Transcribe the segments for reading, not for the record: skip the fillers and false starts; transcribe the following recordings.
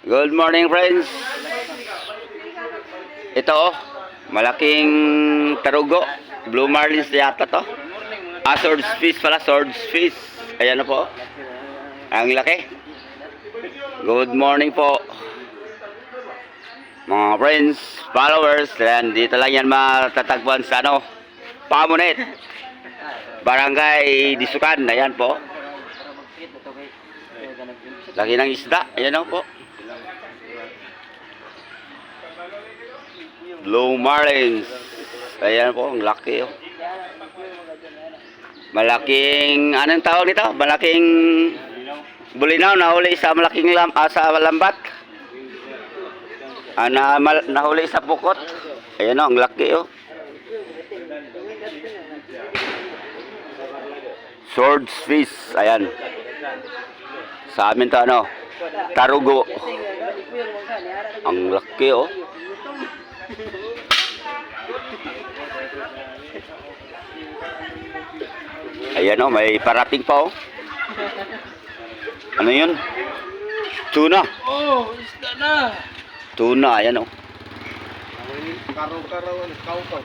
Good morning, friends. Ito, malaking tarugo. Blue marlins yata to. Swords fish pala, swords fish. Ayan na po. Ang laki. Good morning po. Mga friends, followers, and dito lang yan matatagpuan sa Pamunet. Barangay Disukan. Ayan po. Laki ng isda. Ayan po. Blue marlins. Ayan po, ang laki. Malaking, anong tawag nito? Malaking bulinaw, nahuli sa malaking sa lambat. Nahuli sa pukot. Ayan ang laki. Swords fish. Ayan. Sa amin to tarugo. Ang laki Ayan may parating pa Ano yun? Tuna. Oh, isda na. Tuna, ayan Karaw-karaw, kaw-kaw.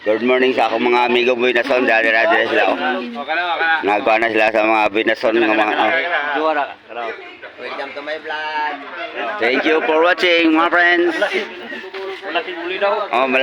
Good morning sa akong mga amigo Binason. Dali-dali sila Nagawa na sila sa mga Binason ng mga Welcome to my vlog. Thank you for watching, mga friends. Malaking bulinaw. Malaking